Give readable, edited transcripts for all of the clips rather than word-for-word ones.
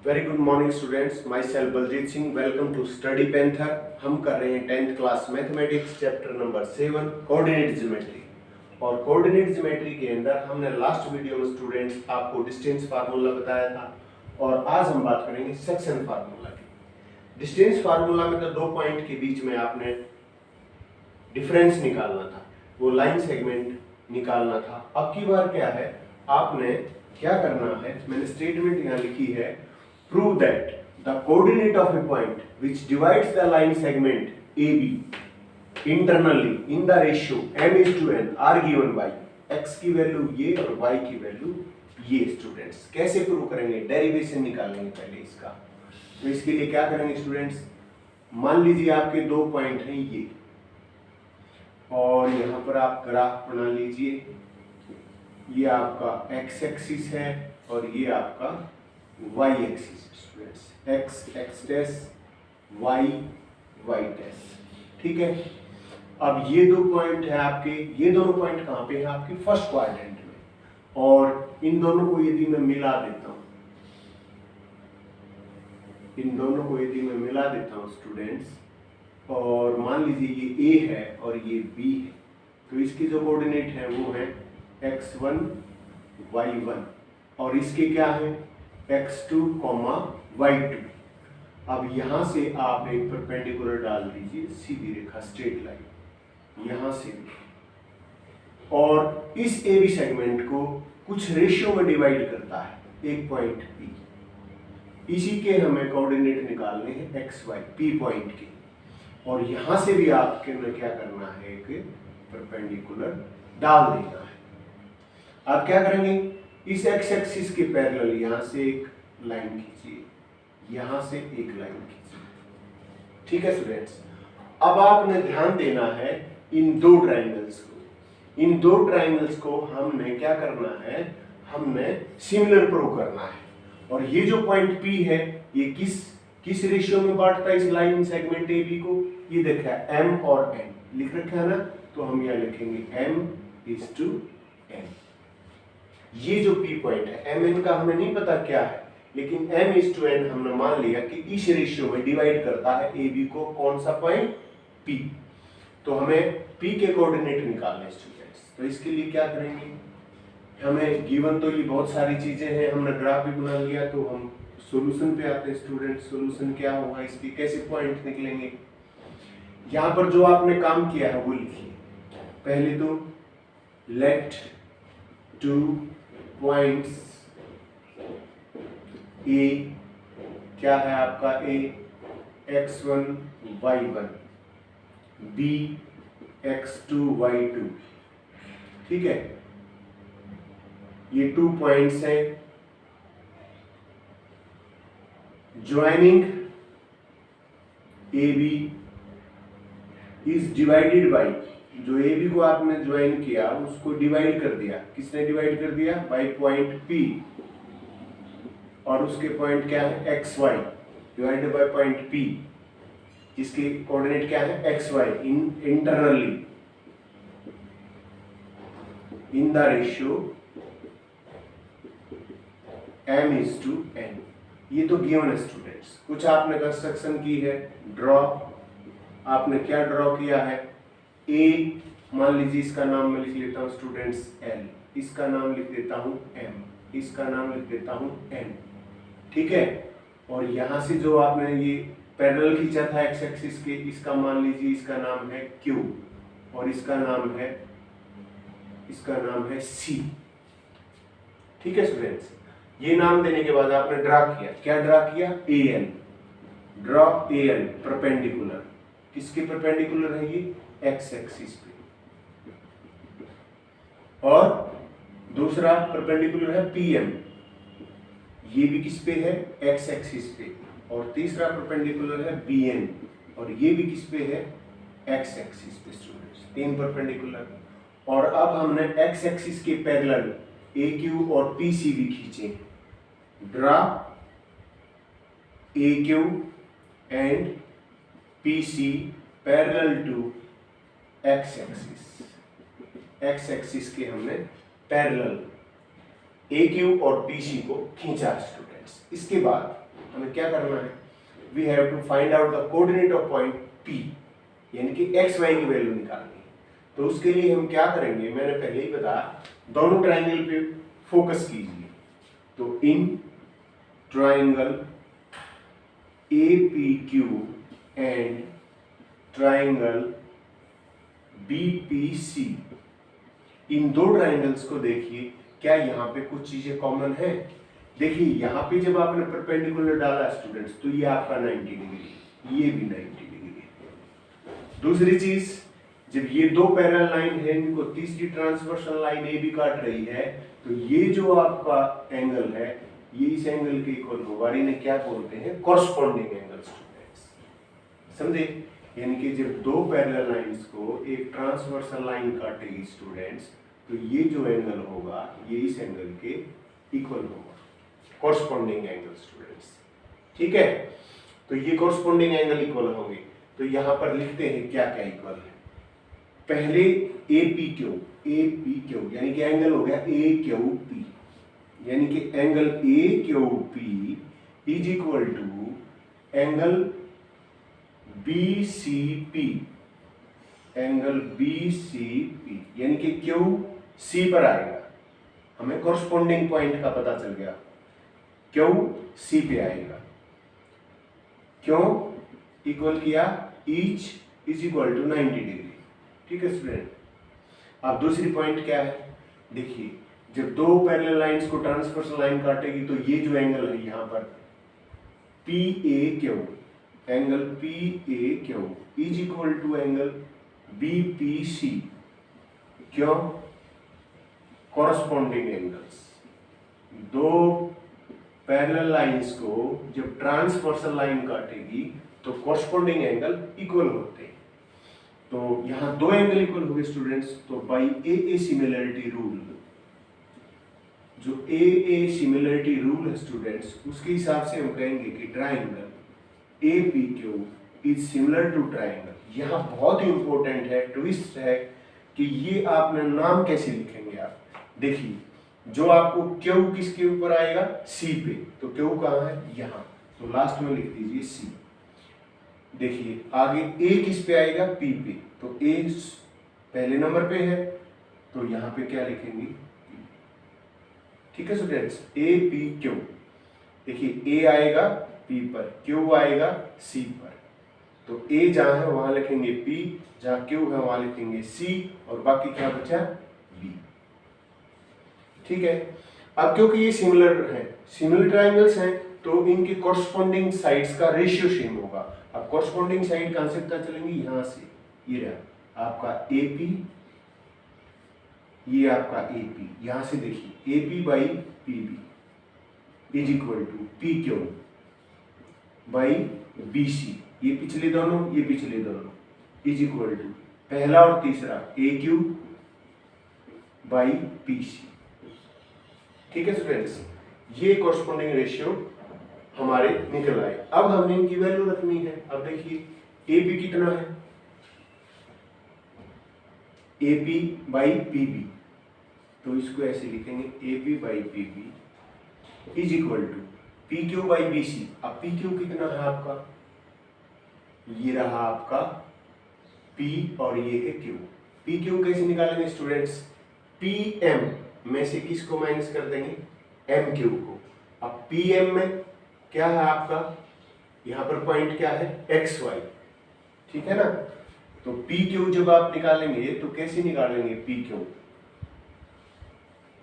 Very good morning students, myself Baljeet Singh. Welcome to study panther. हम कर रहे हैं 10th class mathematics chapter number 7 coordinate geometry. और coordinate geometry के अंदर हमने लास्ट वीडियो में स्टूडेंट्स आपको डिस्टेंस फार्मूला बताया था और आज हम बात करेंगे सेक्शन फार्मूला की। डिस्टेंस फार्मूला में तो 2 पॉइंट के बीच में आपने डिफरेंस निकालना था, वो लाइन सेगमेंट निकालना था। अब की बार क्या है, आपने क्या करना है, मैंने स्टेटमेंट यहाँ लिखी है, prove that the coordinate of a point which divides the line segment AB internally in the ratio m:n are given by x की वैल्यू ये और y की वैल्यू ये। स्टूडेंट्स कैसे प्रूव करेंगे, डेरिवेशन निकालेंगे पहले इसका। तो इसके लिए क्या करेंगे स्टूडेंट्स, मान लीजिए आपके 2 पॉइंट हैं ये, और यहाँ पर आप ग्राफ बना लीजिए। ये आपका x एक्सिस है और ये आपका y axis. Students x dash y dash, ठीक है। अब ये 2 पॉइंट है आपके, ये दोनों पॉइंट कहाँ पे है आपके फर्स्ट क्वाड्रेंट में, और इन दोनों को यदि मैं मिला देता हूँ, इन दोनों को यदि मैं मिला देता हूँ स्टूडेंट्स, और मान लीजिए ये A है और ये B है, तो इसकी जो कोऑर्डिनेट है वो है x1 y1 और इसके क्या है x2, y2। अब यहां से आप एक परपेंडिकुलर डाल दीजिए, सीधी रेखा स्ट्रेट लाइन यहां से, और इस ए बी सेगमेंट को कुछ रेशियो में डिवाइड करता है एक पॉइंट P। इसी के हमें कोऑर्डिनेट निकालने हैं एक्स वाई P पॉइंट के, और यहां से भी आपके में क्या करना है, एक परपेंडिकुलर डाल देना है। आप क्या करेंगे, इस एक्स एक्सिस के पैरेलल यहां से एक लाइन खींचिए, यहां से एक लाइन खींचिए, ठीक है स्टूडेंट्स। अब आपने ध्यान देना है इन 2 ट्रायंगल्स को। इन 2 ट्रायंगल्स को हमने क्या करना है, हमने सिमिलर प्रूव करना है। और ये जो पॉइंट P है ये किस रेशियो में बांटता है इस लाइन सेगमेंट AB को, ये देखा है M और N लिख रखा है ना, तो हम यहाँ लिखेंगे M:n। ये जो P पॉइंट है, MN का हमें नहीं पता क्या है, लेकिन M:n हमने मान लिया कि इस रेशियो में डिवाइड करता है AB को कौन सा पॉइंट P। तो हमें P के कोऑर्डिनेट निकालने स्टूडेंट्स। तो इसके लिए क्या करेंगे, हमें गिवन तो ये बहुत सारी चीजें हैं, हमने ग्राफ भी बना लिया, तो हम सॉल्यूशन पे आते हैं स्टूडेंट। सॉल्यूशन क्या होगा, इसके कैसे पॉइंट निकलेंगे। यहाँ पर जो आपने काम किया है वो लिखिए। पहले तो लेट 2 पॉइंट्स A, क्या है आपका A x1 y1, B x2 y2, ठीक है। ये 2 पॉइंट्स हैं। Joining AB is divided by, जो AB को आपने ज्वाइन किया उसको डिवाइड कर दिया, किसने डिवाइड कर दिया, बाई पॉइंट P, और उसके पॉइंट क्या है xy divided by point P, इसके कोऑर्डिनेट क्या है xy internally in the ratio m:n। ये तो गिवन है स्टूडेंट्स। कुछ आपने कंस्ट्रक्शन की है, ड्रॉ। आपने क्या ड्रॉ किया है, A मान लीजिए, इसका नाम मैं लिख लेता हूँ स्टूडेंट्स L, इसका नाम लिख देता हूँ M, इसका नाम लिख देता हूँ N, ठीक है। और यहाँ से जो आपने ये पैरेलल खींचा था एक्स एक्सिस के, इसका मान लीजिए इसका नाम है Q और इसका नाम है C, ठीक है स्टूडेंट्स। ये नाम देने के बाद आपने ड्रा किया, क्या ड्रा किया, AN, ड्रॉ AN परपेंडिकुलर, किसके परपेंडिकुलर है ये, एक्स एक्सिस पे, और दूसरा परपेंडिकुलर है PM, ये भी किस पे है, एक्स एक्सिस पे, और तीसरा परपेंडिकुलर है BN और ये भी किस पे है, एक्स एक्सिस पे स्टूडेंट्स। 3 परपेंडिकुलर। और अब हमने एक्स एक्सिस के पैरेलल AQ और PC भी खींचे। Draw AQ and PC parallel to x axis. X axis के हमने पैरेलल AQ और PC को खींचा स्टूडेंट्स। इसके बाद हमें क्या करना है, we have to find out the coordinate of point P, यानी कि x y की वैल्यू निकालनी है। तो उसके लिए हम क्या करेंगे, मैंने पहले ही बताया, दोनों ट्राइंगल पे फोकस कीजिए। तो in triangle APQ and triangle BPC, इन दो ट्राइंगल्स को देखिए, क्या यहाँ पे कुछ चीजें कॉमन है। देखिए यहाँ पे जब आपने परपेंडिकुलर डाला स्टूडेंट्स, तो ये आपका 90 डिग्री, ये भी 90 डिग्री है। दूसरी चीज, जब ये दो पैरेलल लाइन है, इनको तीसरी ट्रांसवर्सल लाइन ए भी काट रही है, तो ये जो आपका एंगल है, ये इस एंगल के इक्वल होगा। इन्हें क्या बोलते हैं, कॉरस्पॉन्डिंग एंगल स्टूडेंट्स, समझे। यानी कि जब दो पैरेलल लाइंस को एक ट्रांसवर्सल लाइन काटेगी स्टूडेंट्स, तो ये जो एंगल होगा ये इस एंगल के इक्वल होगा, कॉरस्पॉन्डिंग एंगल स्टूडेंट्स, ठीक है। तो ये कॉरस्पॉन्डिंग एंगल इक्वल होंगे। तो यहाँ पर लिखते हैं क्या क्या इक्वल है। पहले APQ यानी कि एंगल हो गया AQP, यानी कि angle AQP is equal to angle BCP, angle BCP, यानी कि QC पर आएगा। हमें कॉरस्पॉन्डिंग पॉइंट का पता चल गया, QC पे आएगा। क्यों इक्वल किया, each is equal to 90 degree, ठीक है स्टूडेंट। अब दूसरी पॉइंट क्या है, देखिए जब दो पैरेलल लाइंस को ट्रांसवर्सल लाइन काटेगी, तो ये जो एंगल है यहाँ पर PAQ, angle PAQ is equal to angle BPC। क्यों, कॉरस्पॉन्डिंग एंगल्स, दो पैरेलल लाइंस को जब ट्रांसवर्सल लाइन काटेगी तो कॉरस्पॉन्डिंग एंगल इक्वल होते हैं। तो यहाँ दो एंगल इक्वल हो गए स्टूडेंट्स। तो बाई AA सिमिलरिटी रूल, जो AA सिमिलरिटी रूल है स्टूडेंट्स, उसके हिसाब से हम कहेंगे कि triangle APQ is similar to triangle. यहाँ बहुत ही इंपॉर्टेंट है, ट्विस्ट है कि ये आपने नाम कैसे लिखेंगे आप। देखिए जो आपको Q किसके ऊपर आएगा, C पे, तो Q कहाँ है, यहाँ, तो लास्ट में लिख दीजिए C। देखिए आगे A किस पे आएगा, P पे, तो A पहले नंबर पे है, तो यहाँ पे क्या लिखेंगे, ठीक है स्टूडेंट्स, APQ। देखिए A आएगा P पर, Q आएगा C पर, तो A जहाँ है वहां लिखेंगे P, जहाँ Q है वहां लिखेंगे C, और बाकी क्या बचा, B, ठीक है। अब क्योंकि ये सिमिलर है, सिमिलर ट्राइंगल्स हैं, तो इनके कॉरस्पॉन्डिंग साइड्स का रेशियो सेम होगा। अब कॉरस्पॉन्डिंग साइड कहां से पता चलेंगे, यहां से, ये रहा आपका AP, ये आपका AP, यहां से देखिए AP by PB is equal to PQ by BC, ये पिछले दोनों, ये पिछले दोनों, इज इक्वल टू पहला और तीसरा AQ बाई PC, ठीक है स्टूडेंट्स। ये कॉरस्पॉन्डिंग रेशियो हमारे निकल आए। अब हमने इनकी वैल्यू रखनी है। अब देखिए AP कितना है, AP बाई PB, तो इसको ऐसे लिखेंगे AP by PB is equal to PQ by BC। अब PQ कितना है आपका, ये रहा आपका P और ये है Q। PQ कैसे निकालेंगे स्टूडेंट्स, PM में से किसको माइनस कर देंगे, MQ को। अब PM में क्या है आपका, यहाँ पर पॉइंट क्या है, XY, ठीक है ना। तो PQ जब आप निकालेंगे तो कैसे निकालेंगे PQ,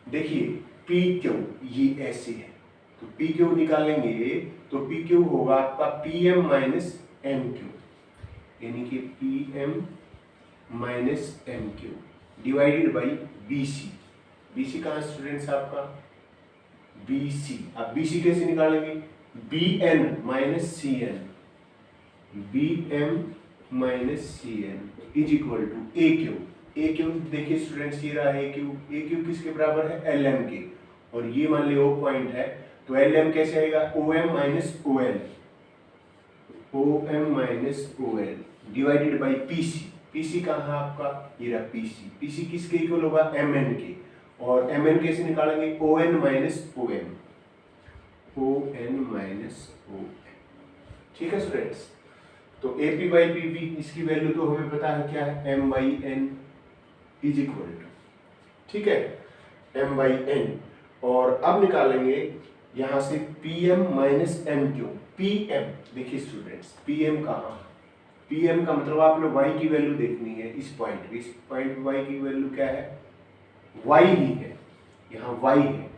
देखिए PQ ये ऐसे है, तो PQ निकालेंगे तो PQ होगा आपका PM माइनस MQ, यानी कि PM minus MQ divided by BC। BC कहाँ स्टूडेंट्स आपका, BC। अब BC कैसे निकालेंगे, BN minus CN, BM minus CN is equal to AQ। AQ देखिए स्टूडेंट्स ये रहा AQ किसके बराबर है, LM के, और ये मान लिया O पॉइंट है, तो LM कैसे आएगा, OM minus OL, OM minus OL divided by PC। PC कहाँ है आपका, ये रहा PC किसके इक्वल होगा, MN के, और MN कैसे निकालेंगे, ON minus OM, O N minus O N. ठीक है स्टूडेंट्स, तो A P by P B इसकी वैल्यू तो हमें पता है क्या है, M by N is equal to, ठीक है, एम बाई एन। और अब निकालेंगे यहां से P M minus M Q. P M देखिए स्टूडेंट्स, पी एम कहाँ, पी एम का मतलब आपने y की वैल्यू देखनी है इस पॉइंट पे y की वैल्यू क्या है, y ही है, यहाँ y है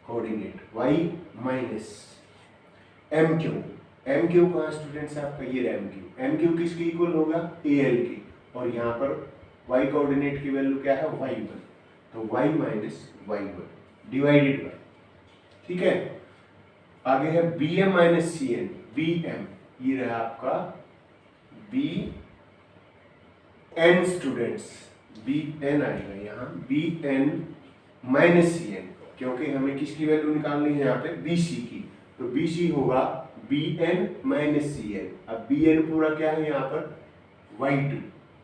coordinate, y minus M Q. M Q कहाँ स्टूडेंट्स आपका, ये एम क्यू, एम क्यू किसके इक्वल होगा, ए एल की, और यहाँ पर y कोऑर्डिनेट की वैल्यू क्या है, y1, तो y minus y1 divided by, ठीक है। आगे है B M minus C N, B M ये रहा आपका B N students, B N आएगा यहाँ, B N minus C N, क्योंकि हमें किसकी वैल्यू निकालनी है यहाँ पे, बी सी की, तो बी सी होगा B N minus C N. अब बी एन पूरा क्या है यहाँ पर, y2,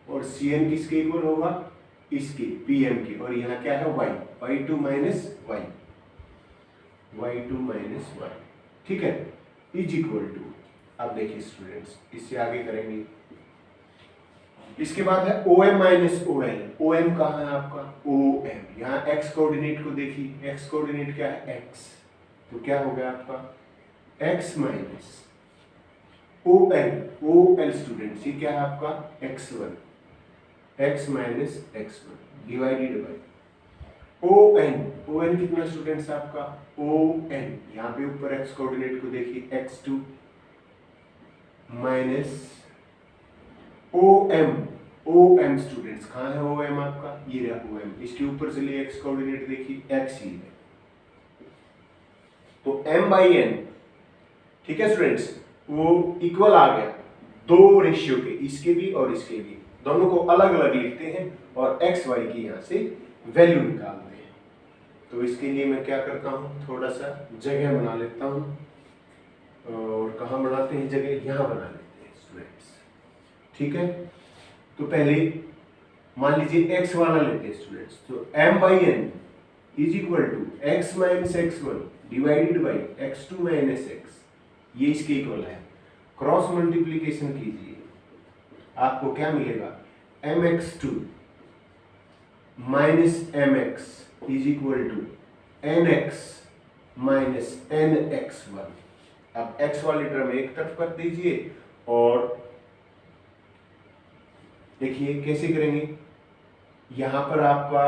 और सी एन किसके इक्वल होगा, इसके पी एम के, और यहाँ क्या है y, y2 minus y, y2 minus y, ठीक है, इज इक्वल टू। अब देखिए स्टूडेंट्स, इससे आगे करेंगे, इसके बाद है O M minus O L. O M कहाँ है आपका, ओ एम, यहाँ एक्स कोऑर्डिनेट को देखिए, एक्स कोऑर्डिनेट क्या है, एक्स, तो क्या हो गया आपका x minus O L students, ये क्या है आपका x1, x minus x1 divided by O N कितना स्टूडेंट्स आपका, ओ एन, यहाँ पे ऊपर एक्स कोऑर्डिनेट को देखिए x2 minus O M students, कहाँ है ओ एम आपका, ये रहा ओ एम, इसके ऊपर चलिए एक्स कोऑर्डिनेट देखिए एक्स ही है, तो m बाई एन, ठीक है स्टूडेंट्स, वो इक्वल आ गया दो रेशियो के, इसके भी और इसके भी, दोनों को अलग अलग लिखते हैं और एक्स वाई की यहाँ से वैल्यू निकालते हैं। तो इसके लिए मैं क्या करता हूँ, थोड़ा सा जगह बना लेता हूँ, और कहाँ बनाते हैं जगह, यहाँ बना लेते हैं स्टूडेंट्स, ठीक है। तो पहले मान लीजिए x वाला लेते हैं स्टूडेंट्स, तो m by N is equal to x minus x1 divided by x2 minus x, ये इसके इक्वल है। क्रॉस मल्टीप्लीकेशन कीजिए, आपको क्या मिलेगा, mx2 minus mx is equal to nx minus nx1। अब x वाली टर्म एक तरफ कर दीजिए, और देखिए कैसे करेंगे, यहां पर आपका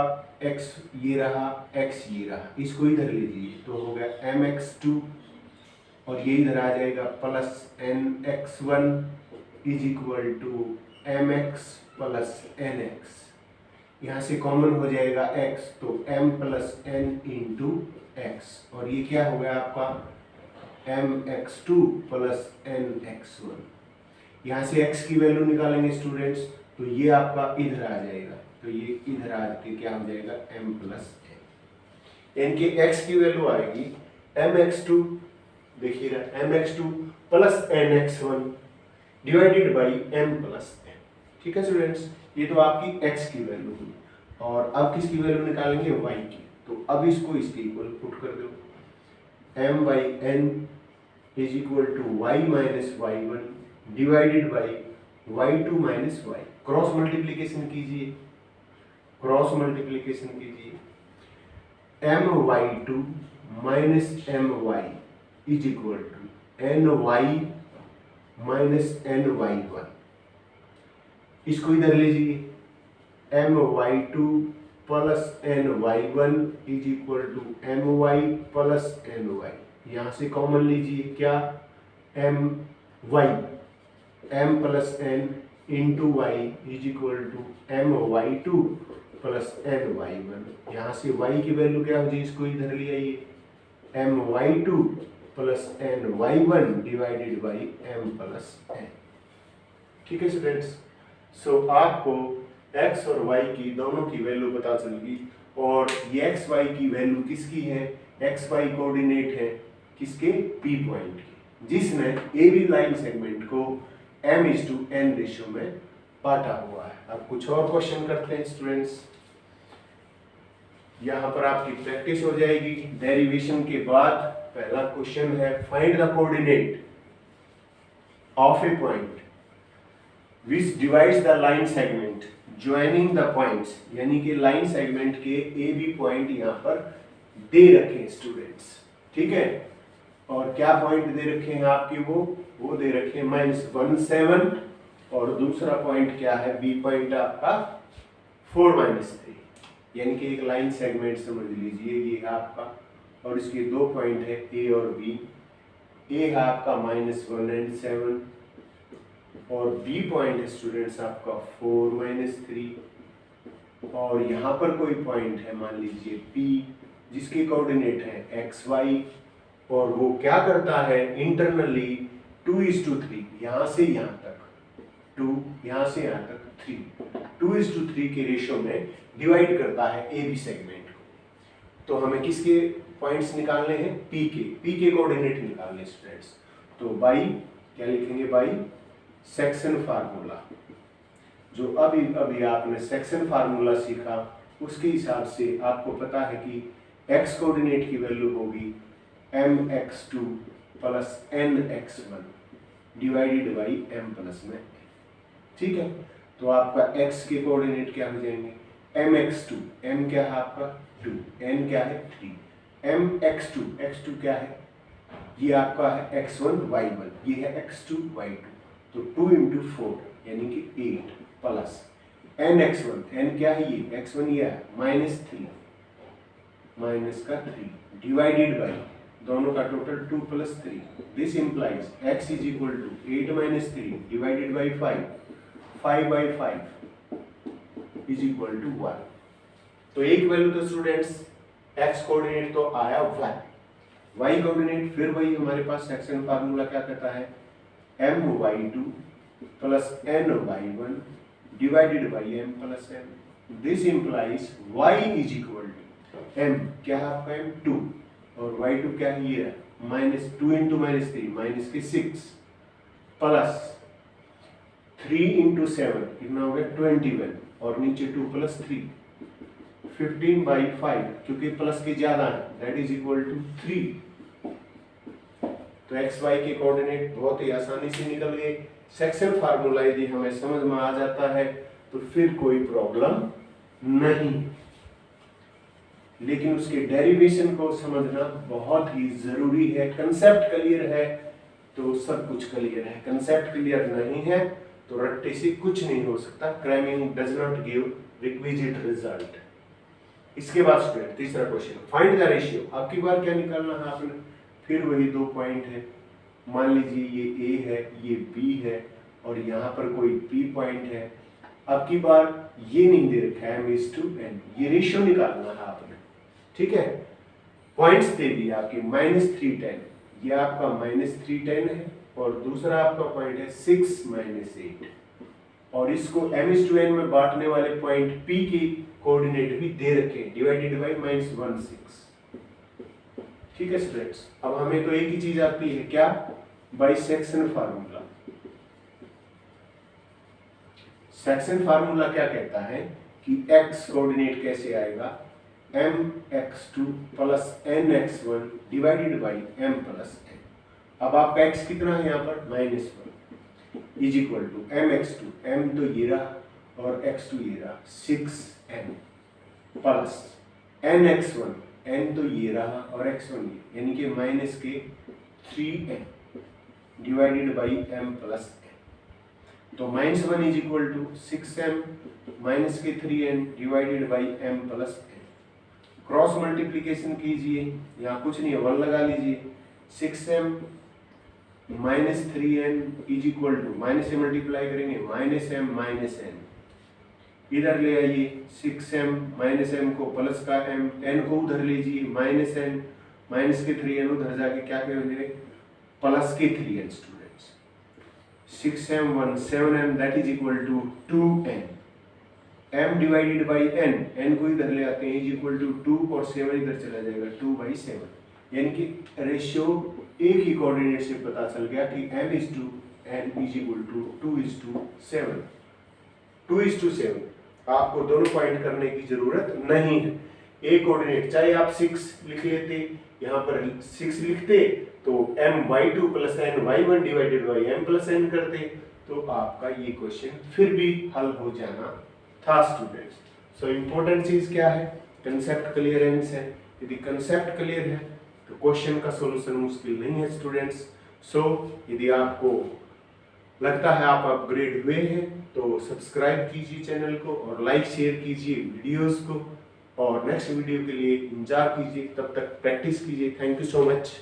x ये रहा, x ये रहा, इसको इधर लीजिए, तो हो गया mx2, और ये इधर आ जाएगा plus nx1 is equal to mx plus nx, यहाँ से कॉमन हो जाएगा x, तो m plus n into x, और ये क्या हो गया आपका mx2 प्लस nx1। यहाँ से x की वैल्यू निकालेंगे स्टूडेंट्स, तो ये आपका इधर आ जाएगा, तो ये इधर आके क्या हो जाएगा m प्लस n, इनके x की वैल्यू आएगी mx2, देखिए mx2 plus nx1 divided by m plus n, ठीक है स्टूडेंट्स। ये तो आपकी x की वैल्यू हुई, और अब किसकी वैल्यू निकालेंगे, y की, तो अब इसको इसके इक्वल पुट कर दो, m by n is equal to y minus y1 divided by y2 minus y। Cross multiplication कीजिए, क्रॉस मल्टीप्लीकेशन कीजिए, my2 minus my is equal to ny minus ny1, इसको इधर लीजिए, my2 plus ny1 is equal to my plus ny, यहाँ से common लीजिए क्या, my m plus n into y is equal to my2 plus ny1, यहाँ से y की वैल्यू क्या हो जाए, इसको इधर ले आइए, my2 plus ny1 divided by m plus n, ठीक है स्टूडेंट्स। सो आपको x और y की दोनों की वैल्यू पता चल गई, और ये x y की वैल्यू किसकी है, x y कोऑर्डिनेट है किसके, p पॉइंट की, जिसने ए बी लाइन सेगमेंट को m:n रेशियो में बांटा हुआ है। अब कुछ और क्वेश्चन करते हैं स्टूडेंट्स, यहाँ पर आपकी प्रैक्टिस हो जाएगी, डेरिवेशन के बाद पहला क्वेश्चन है find the coordinate of A point which divides the line segment joining the points, यानी कि लाइन सेगमेंट के ए बी पॉइंट यहाँ पर दे रखे हैं स्टूडेंट्स, ठीक है। और क्या पॉइंट दे रखे हैं आपके, वो दे रखे हैं -1 7, और दूसरा पॉइंट क्या है, बी पॉइंट आपका 4 3, यानी कि एक लाइन सेगमेंट समझ लीजिए ये है आपका, और इसके दो पॉइंट है ए और बी। ए है आपका -1 और 7, और बी पॉइंट है स्टूडेंट्स आपका 4 3, और यहाँ पर कोई पॉइंट है मान लीजिए पी जिसके कोऑर्डिनेट है XY, और वो क्या करता है इंटरनली 2:3, यहाँ से यहाँ तक 2, यहाँ से यहाँ तक 3, 2:3 के रेशियो में डिवाइड करता है ए बी सेगमेंट को। तो हमें किसके पॉइंट्स निकालने हैं, पी के कोऑर्डिनेट निकालने स्टूडेंट्स। तो बाई क्या लिखेंगे, बाई सेक्शन फार्मूला, जो अभी आपने सेक्शन फार्मूला सीखा उसके हिसाब से आपको पता है कि x कोऑर्डिनेट की वैल्यू होगी mx2 plus nx1 divided by m plus में, ठीक है। तो आपका x के कोऑर्डिनेट क्या हो जाएंगे, mx2, m क्या है आपका 2, n क्या है 3, mx2, x2 क्या है, ये आपका है x1 y1, ये है x2 y2, तो 2 × 4 यानी कि 8 प्लस nx1, n क्या है ये x1 ये है -3, -3 डिवाइडेड बाई दोनों का total 2 + 3, this implies x = 8 - 3 divided by 5, 5/5 = 1। तो एक वैल्यू तो स्टूडेंट्स x कोऑर्डिनेट तो आया y कोऑर्डिनेट, फिर वही हमारे पास सेक्शन फार्मूला क्या कहता है, my2 plus ny1 divided by m plus n, this implies y = m क्या है आपका m 2, और y2 क्या है ये -2 × -3 -6 प्लस 3 × 7 कितना हो गया 21, और नीचे 2 + 3 15/5, क्योंकि प्लस के ज्यादा है, दैट इज इक्वल टू 3। तो एक्स वाई के कोऑर्डिनेट बहुत ही आसानी से निकल गए। सेक्शन फार्मूला यदि हमें समझ में आ जाता है तो फिर कोई प्रॉब्लम नहीं, लेकिन उसके डेरिवेशन को समझना बहुत ही जरूरी है। कंसेप्ट क्लियर है तो सब कुछ क्लियर है, कंसेप्ट क्लियर नहीं है तो रट्टे से कुछ नहीं हो सकता। Cramming does not give requisite result. इसके बाद स्टूडेंट तीसरा क्वेश्चन, फाइंड द रेशियो। आपकी बार क्या निकालना है आपने, फिर वही दो पॉइंट है, मान लीजिए ये ए है ये बी है और यहाँ पर कोई पी पॉइंट है। अब की बार ये नहीं दे रखा है m/n, ये रेशियो निकालना है आपने, ठीक है। पॉइंट्स दे दिए आपके -310, ये आपका -310 है और दूसरा आपका पॉइंट है 6 - 8, और इसको m/n में बांटने वाले पॉइंट p की कोऑर्डिनेट भी दे रखे हैं, डिवाइडेड बाई -16, ठीक है स्टूडेंट्स। अब हमें तो एक ही चीज आती है, क्या, by section formula. Section formula क्या कहता है कि x कोऑर्डिनेट कैसे आएगा, mx2 plus nx1 divided by m plus n। अब आपका x कितना है यहाँ पर -1 is equal to mx2, m तो ये रहा और x2 ये रहा 6n प्लस nx1, n तो ये रहा और x1 ये, यानी कि माइनस के 3n divided by m plus n। तो -1 is equal to 6m minus के 3n divided by m plus n। Cross multiplication कीजिए, यहाँ कुछ नहीं है 1 लगा लीजिए, 6m minus 3n is equal to, minus से मल्टीप्लाई करेंगे -m माइनस n, इधर ले आइए 6m माइनस m को प्लस का m, n को उधर लीजिए माइनस n, माइनस के 3n उधर जाके क्या करेंगे प्लस के 3n स्टूडेंट्स, 6m 1 7m that is equal to 2n, m divided by n, n को इधर ले आते हैं इज इक्वल टू 2 और 7 इधर चला जाएगा 2/7, यानी कि रेशियो एक ही कोऑर्डिनेट से पता चल गया कि m/n इज इक्वल टू 2:7, 2:7। आपको दोनों पॉइंट करने की जरूरत नहीं है, एक कोऑर्डिनेट चाहे आप 6 लिख लेते यहाँ पर 6 लिखते तो my2 plus ny1 divided by m plus n करते तो आपका ये क्वेश्चन फिर भी हल हो जाना था स्टूडेंट्स। सो इम्पोर्टेंट चीज क्या है, कंसेप्ट क्लियरेंस है। यदि कंसेप्ट क्लियर है तो क्वेश्चन का सॉल्यूशन मुश्किल नहीं है स्टूडेंट्स। सो यदि आपको लगता है आप अपग्रेड हुए हैं तो सब्सक्राइब कीजिए चैनल को और लाइक शेयर कीजिए वीडियोस को, और नेक्स्ट वीडियो के लिए इंतजार कीजिए। तब तक प्रैक्टिस कीजिए। Thank you so much.